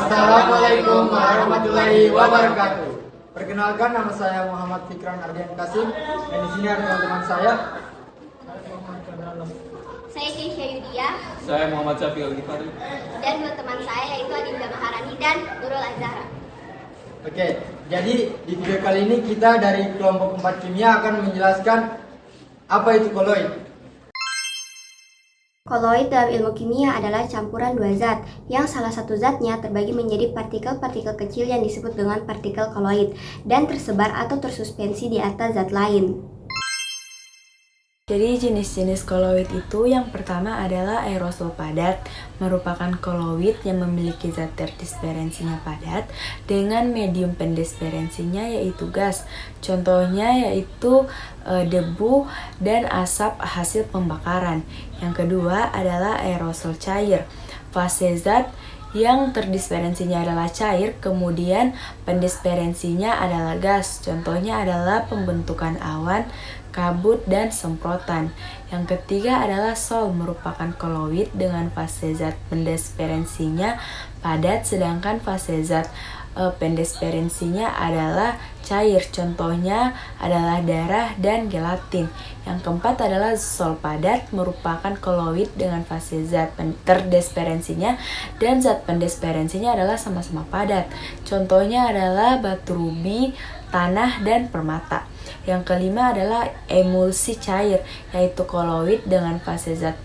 Assalamualaikum warahmatullahi wabarakatuh. Perkenalkan, nama saya Muhammad Fikran Ardian Kasim, dan di sini ada teman-teman saya. Saya Keisha Yudia. Saya Muhammad Syafiq Al-Ghifari. Dan dua teman saya yaitu Adinda Maharani dan Nurul Azhara. Oke, jadi di video kali ini kita dari kelompok 4 kimia akan menjelaskan apa itu koloid. Koloid dalam ilmu kimia adalah campuran dua zat, yang salah satu zatnya terbagi menjadi partikel-partikel kecil yang disebut dengan partikel koloid, dan tersebar atau tersuspensi di atas zat lain. Jadi jenis-jenis koloid itu yang pertama adalah aerosol padat, merupakan koloid yang memiliki zat terdisperensinya padat dengan medium pendisperensinya yaitu gas. Contohnya yaitu debu dan asap hasil pembakaran. Yang kedua adalah aerosol cair, fase zat yang terdisperensinya adalah cair, kemudian pendisperensinya adalah gas. Contohnya adalah pembentukan awan, kabut, dan semprotan. Yang ketiga adalah sol, merupakan koloid dengan fase zat pendisperensinya padat, sedangkan fase zat pendisperensinya adalah cair. Contohnya adalah darah dan gelatin. Yang keempat adalah sol padat, merupakan koloid dengan fase zat terdisperensinya dan zat pendisperensinya adalah sama-sama padat. Contohnya adalah batu rubi, tanah, dan permata. Yang kelima adalah emulsi cair, yaitu koloid dengan fase zat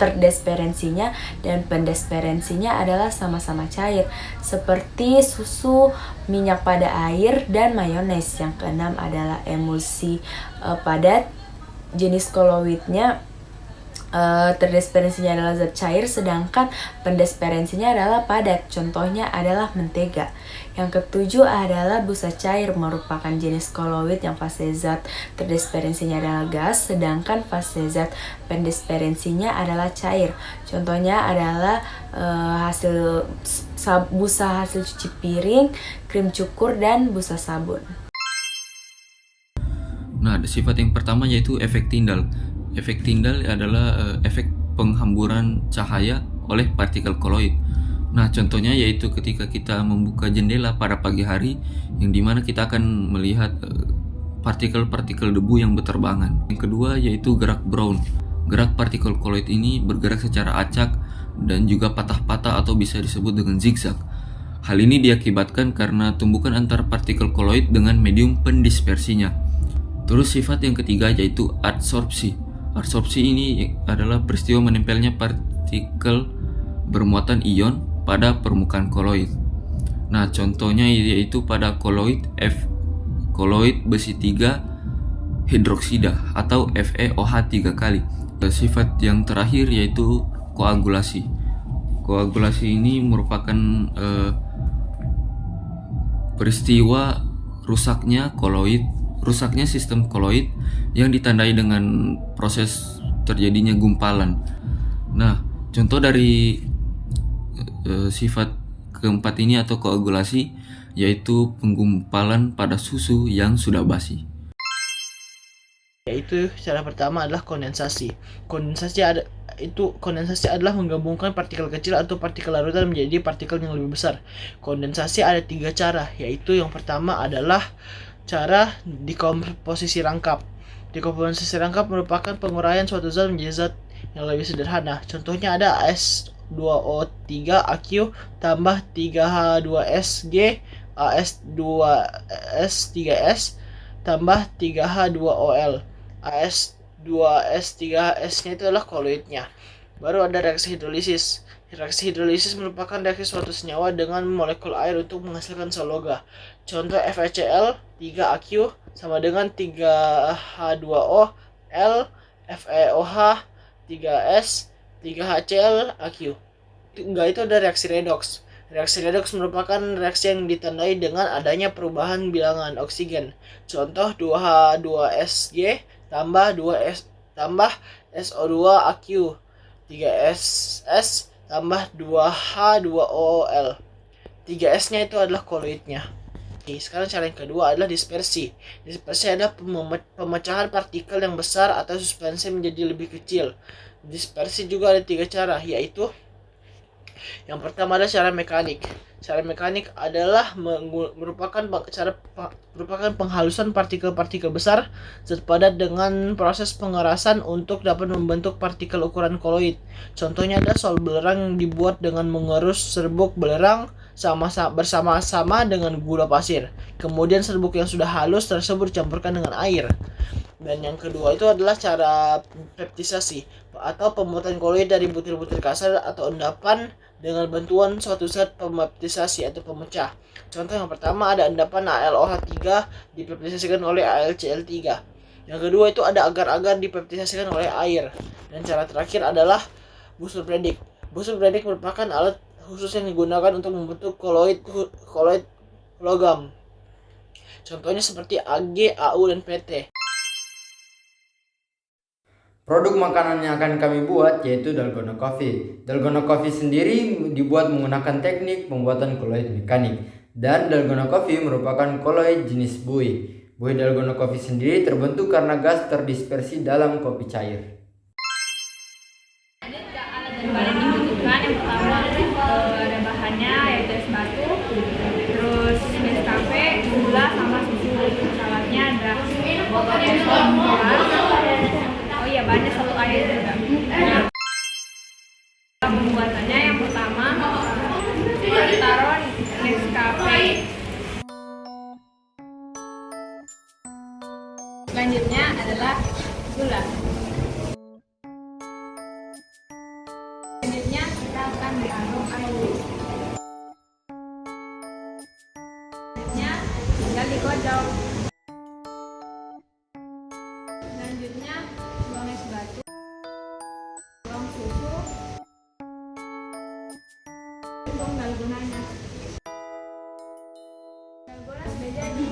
terdisperensinya dan pendisperensinya adalah sama-sama cair, seperti susu, minyak pada air, dan mayones. Yang keenam adalah emulsi padat, jenis koloidnya terdisperensinya adalah zat cair, sedangkan pendisperensinya adalah padat. Contohnya adalah mentega. Yang ketujuh adalah busa cair, merupakan jenis koloid yang fase zat terdisperensinya adalah gas, sedangkan fase zat pendisperensinya adalah cair. Contohnya adalah busa hasil cuci piring, krim cukur, dan busa sabun. Nah, sifat yang pertama yaitu efek Tyndall. Efek Tyndall adalah efek penghamburan cahaya oleh partikel koloid. Nah, contohnya yaitu ketika kita membuka jendela pada pagi hari, yang dimana kita akan melihat partikel-partikel debu yang berterbangan. Yang kedua yaitu gerak Brown. Gerak partikel koloid ini bergerak secara acak dan juga patah-patah atau bisa disebut dengan zigzag. Hal ini diakibatkan karena tumbukan antar partikel koloid dengan medium pendispersinya. Terus sifat yang ketiga yaitu adsorpsi. Adsorpsi ini adalah peristiwa menempelnya partikel bermuatan ion pada permukaan koloid. Nah, contohnya yaitu pada koloid koloid besi 3 hidroksida atau FeOH 3 kali. Sifat yang terakhir yaitu koagulasi. Koagulasi ini merupakan peristiwa rusaknya sistem koloid yang ditandai dengan proses terjadinya gumpalan. Nah, contoh dari sifat keempat ini atau koagulasi yaitu penggumpalan pada susu yang sudah basi. Yaitu cara pertama adalah kondensasi. Kondensasi adalah menggabungkan partikel kecil atau partikel larutan menjadi partikel yang lebih besar. Kondensasi ada 3 cara, yaitu yang pertama adalah cara dekomposisi rangkap. Dekomposisi rangkap merupakan penguraian suatu zat menjadi zat yang lebih sederhana. Contohnya ada AS2O3AQ tambah 3H2SG AS2S3S tambah 3H2OL. AS2S3S-nya itu adalah koloidnya. Baru ada reaksi hidrolisis. Reaksi hidrolisis merupakan reaksi suatu senyawa dengan molekul air untuk menghasilkan sologa. Contoh FeCl 3AQ sama dengan 3H2O L FeOH 3S 3HCl AQ. Itu ada reaksi redoks. Reaksi redoks merupakan reaksi yang ditandai dengan adanya perubahan bilangan oksigen. Contoh 2H2SG tambah SO2AQ 3SS tambah 2H2OL. 3S-nya itu adalah koloidnya. Oke, sekarang cara yang kedua adalah dispersi. Dispersi adalah pemecahan partikel yang besar atau suspensi menjadi lebih kecil. Dispersi juga ada 3 cara, yaitu yang pertama adalah cara mekanik. Cara mekanik adalah merupakan penghalusan partikel-partikel besar zat padat dengan proses pengerasan untuk dapat membentuk partikel ukuran koloid. Contohnya ada sol belerang yang dibuat dengan mengerus serbuk belerang bersama-sama dengan gula pasir. Kemudian serbuk yang sudah halus tersebut dicampurkan dengan air. Dan yang kedua itu adalah cara peptisasi atau pembuatan koloid dari butir-butir kasar atau endapan dengan bantuan suatu zat pembaptisasi atau pemecah. Contoh yang pertama ada endapan AlOH3 dipeptisasikan oleh AlCl3. Yang kedua itu ada agar-agar dipeptisasikan oleh air. Dan cara terakhir adalah busur predik. Busur predik merupakan alat khusus yang digunakan untuk membentuk koloid logam. Contohnya seperti Ag, Au, dan PT. Produk makanan yang akan kami buat yaitu Dalgona Coffee. Dalgona Coffee sendiri dibuat menggunakan teknik pembuatan koloid mekanik. Dan Dalgona Coffee merupakan koloid jenis buih. Buih Dalgona Coffee sendiri terbentuk karena gas terdispersi dalam kopi cair. Alat dan bahan yang dibutuhkan yang pertama ada bahannya yaitu es batu, terus Nescafe, gula, sama susu. Alatnya ada botol kosong gelas. Oh iya, banyak satu air juga. Pembuatannya yang pertama kita taruh Nescafe. Selanjutnya adalah gula. Selanjutnya kita akan taruh air. Selanjutnya tinggal digodok. Selanjutnya tuang es batu, tuang susu, tuang dalgonanya. Dalgona sudah jadi.